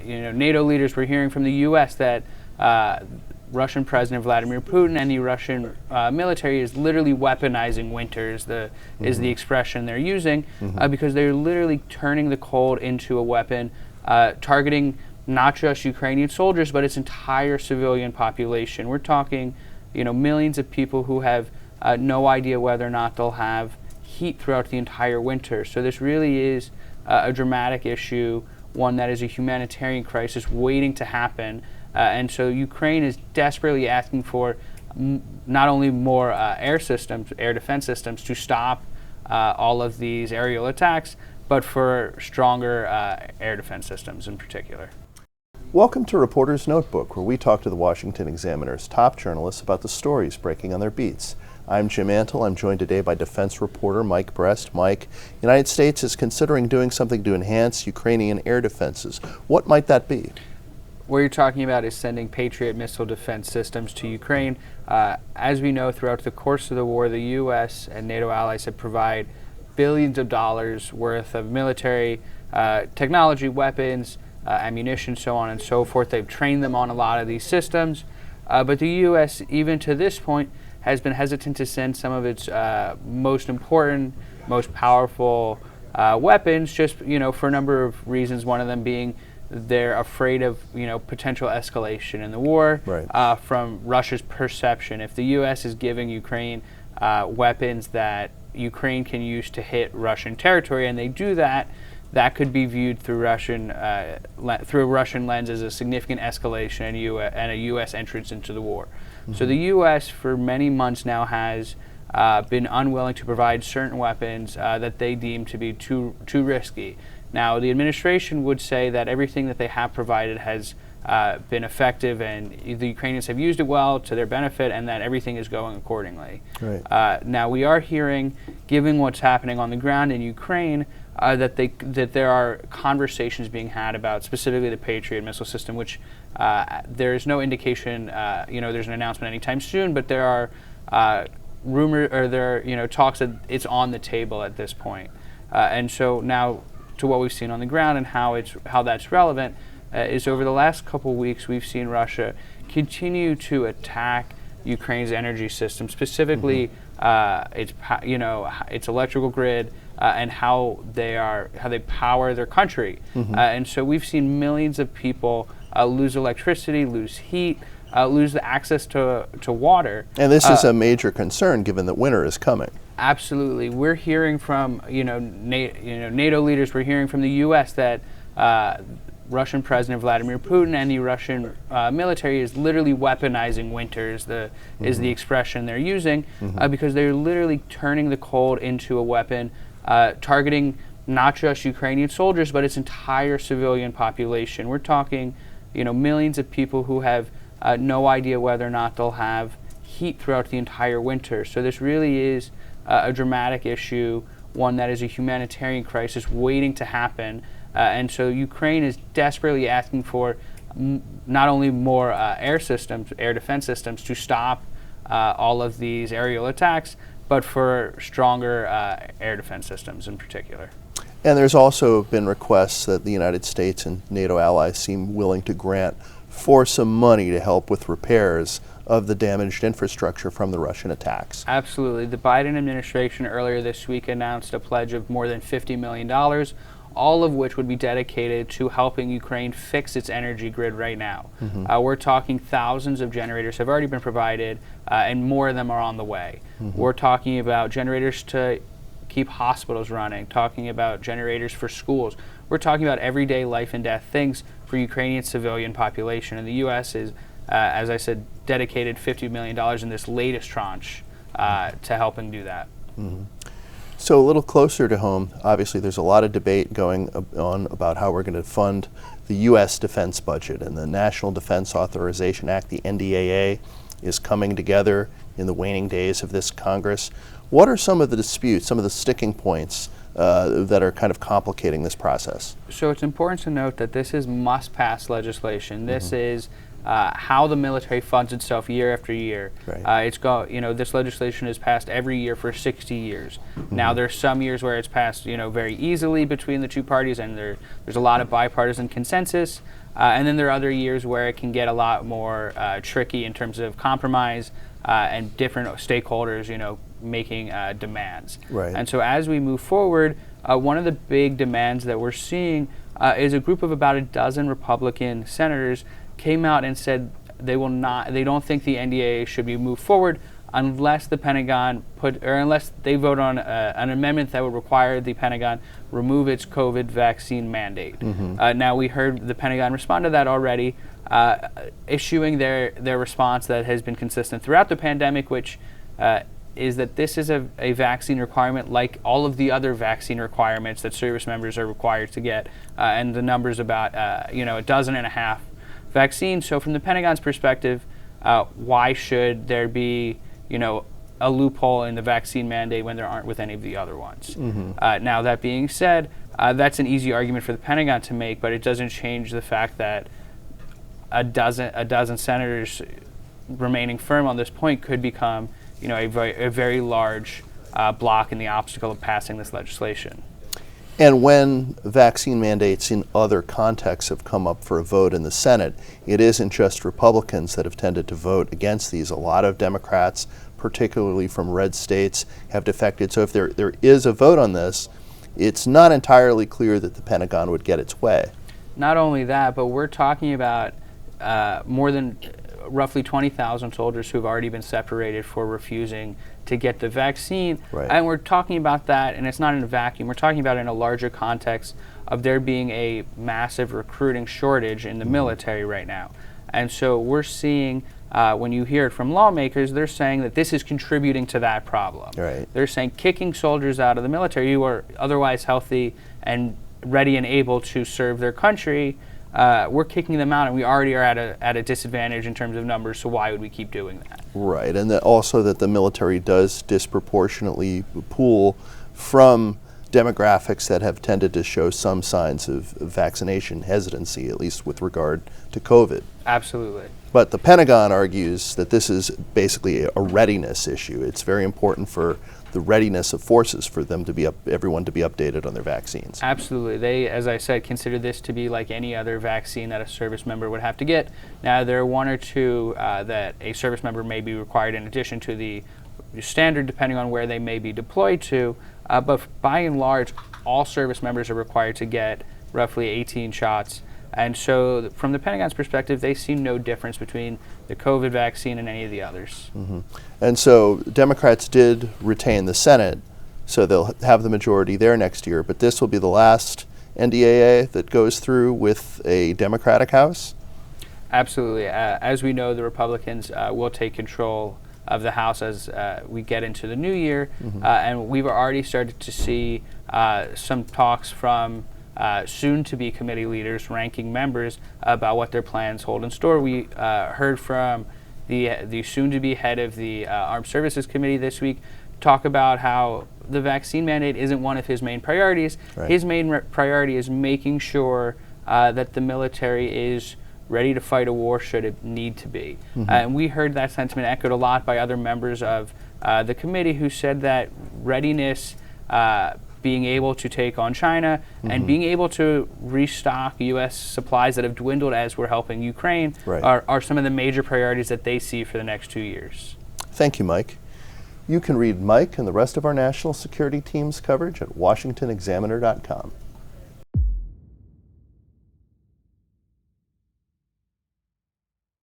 NATO leaders were hearing from the U.S. that Russian President Vladimir Putin and the Russian military is literally weaponizing winters, is the expression they're using, because they're literally turning the cold into a weapon, targeting not just Ukrainian soldiers, but its entire civilian population. We're talking, millions of people who have no idea whether or not they'll have heat throughout the entire winter. So this really is a dramatic issue, one that is a humanitarian crisis waiting to happen. And so Ukraine is desperately asking for not only more air defense systems to stop all of these aerial attacks, but for stronger air defense systems in particular. Welcome to Reporter's Notebook, where we talk to the Washington Examiner's top journalists about the stories breaking on their beats. I'm Jim Antle. I'm joined today by defense reporter Mike Brest. Mike, the United States is considering doing something to enhance Ukrainian air defenses. What might that be? What you're talking about is sending Patriot missile defense systems to Ukraine. As we know, throughout the course of the war, the U.S. and NATO allies have provided billions of dollars worth of military technology, weapons, ammunition, so on and so forth. They've trained them on a lot of these systems. But the U.S., even to this point, has been hesitant to send some of its most important, most powerful weapons, just for a number of reasons. One of them being they're afraid of potential escalation in the war, right. From Russia's perception. If the U.S. is giving Ukraine weapons that Ukraine can use to hit Russian territory, and they do that, that could be viewed through a Russian lens as a significant escalation and a U.S. entrance into the war. So the U.S. for many months now has been unwilling to provide certain weapons that they deem to be too risky. Now, the administration would say that everything that they have provided has been effective and the Ukrainians have used it well to their benefit, and that everything is going accordingly. Right. Now, we are hearing, given what's happening on the ground in Ukraine, that there are conversations being had about specifically the Patriot missile system, which there is no indication, there's an announcement anytime soon, but there are talks that it's on the table at this point. And so now, to what we've seen on the ground and how that's relevant, is over the last couple weeks we've seen Russia continue to attack Ukraine's energy system, specifically its electrical grid and how they power their country. And so we've seen millions of people lose electricity, lose heat, lose the access to water. And this is a major concern given that winter is coming. Absolutely. We're hearing from NATO leaders. We're hearing from the U.S. that Russian President Vladimir Putin and the Russian military is literally weaponizing winters, is the expression they're using, because they're literally turning the cold into a weapon, targeting not just Ukrainian soldiers, but its entire civilian population. We're talking, millions of people who have no idea whether or not they'll have heat throughout the entire winter. So this really is a dramatic issue, one that is a humanitarian crisis waiting to happen. And so Ukraine is desperately asking for not only more air defense systems to stop all of these aerial attacks, but for stronger air defense systems in particular. And there's also been requests that the United States and NATO allies seem willing to grant for some money to help with repairs of the damaged infrastructure from the Russian attacks. Absolutely. The Biden administration earlier this week announced a pledge of more than $50 million, all of which would be dedicated to helping Ukraine fix its energy grid right now. We're talking thousands of generators have already been provided, and more of them are on the way. We're talking about generators to keep hospitals running, talking about generators for schools. We're talking about everyday life and death things for Ukrainian civilian population. And the U.S. is, as I said, dedicated $50 million in this latest tranche to helping do that. So a little closer to home, obviously there's a lot of debate going on about how we're going to fund the U.S. defense budget, and the National Defense Authorization Act, the NDAA, is coming together in the waning days of this Congress. What are some of the disputes, some of the sticking points that are kind of complicating this process? So it's important to note that this is must-pass legislation. This is how the military funds itself year after year. Right. This legislation is passed every year for 60 years. Now there's some years where it's passed, very easily between the two parties, and there's a lot of bipartisan consensus. And then there are other years where it can get a lot more tricky in terms of compromise and different stakeholders, making demands. Right. And so as we move forward, one of the big demands that we're seeing is a group of about a dozen Republican senators came out and said they don't think the NDAA should be moved forward unless the Pentagon unless they vote on an amendment that would require the Pentagon remove its COVID vaccine mandate. Now we heard the Pentagon respond to that already, issuing their response that has been consistent throughout the pandemic, which is that this is a vaccine requirement like all of the other vaccine requirements that service members are required to get, and the number's about a dozen and a half vaccines. So from the Pentagon's perspective, why should there be a loophole in the vaccine mandate when there aren't with any of the other ones? Now that being said, that's an easy argument for the Pentagon to make, but it doesn't change the fact that a dozen senators remaining firm on this point could become a very large block in the obstacle of passing this legislation. And when vaccine mandates in other contexts have come up for a vote in the Senate, it isn't just Republicans that have tended to vote against these. A lot of Democrats, particularly from red states, have defected. So if there is a vote on this, it's not entirely clear that the Pentagon would get its way. Not only that, but we're talking about more than roughly 20,000 soldiers who have already been separated for refusing to get the vaccine. Right. And we're talking about that, and it's not in a vacuum. We're talking about it in a larger context of there being a massive recruiting shortage in the military right now. And so we're seeing, when you hear it from lawmakers, they're saying that this is contributing to that problem. Right. They're saying kicking soldiers out of the military who are otherwise healthy and ready and able to serve their country, we're kicking them out, and we already are at a disadvantage in terms of numbers, so why would we keep doing that? Right, and also that the military does disproportionately pull from demographics that have tended to show some signs of vaccination hesitancy, at least with regard to COVID. Absolutely. But the Pentagon argues that this is basically a readiness issue. It's very important for the readiness of forces for them to be everyone to be updated on their vaccines. Absolutely. They, as I said, consider this to be like any other vaccine that a service member would have to get. Now, there are one or two that a service member may be required in addition to the standard, depending on where they may be deployed to. But by and large, all service members are required to get roughly 18 shots. And so from the Pentagon's perspective, they see no difference between the COVID vaccine and any of the others. And so Democrats did retain the Senate, so they'll have the majority there next year. But this will be the last NDAA that goes through with a Democratic House? Absolutely. As we know, the Republicans will take control of the House as we get into the new year. And we've already started to see some talks from soon-to-be committee leaders, ranking members, about what their plans hold in store. We heard from the soon-to-be head of the Armed Services Committee this week talk about how the vaccine mandate isn't one of his main priorities. Right. His main priority is making sure that the military is ready to fight a war should it need to be. And we heard that sentiment echoed a lot by other members of the committee who said that readiness, being able to take on China and being able to restock U.S. supplies that have dwindled as we're helping Ukraine Right. are some of the major priorities that they see for the next 2 years. Thank you, Mike. You can read Mike and the rest of our national security team's coverage at WashingtonExaminer.com.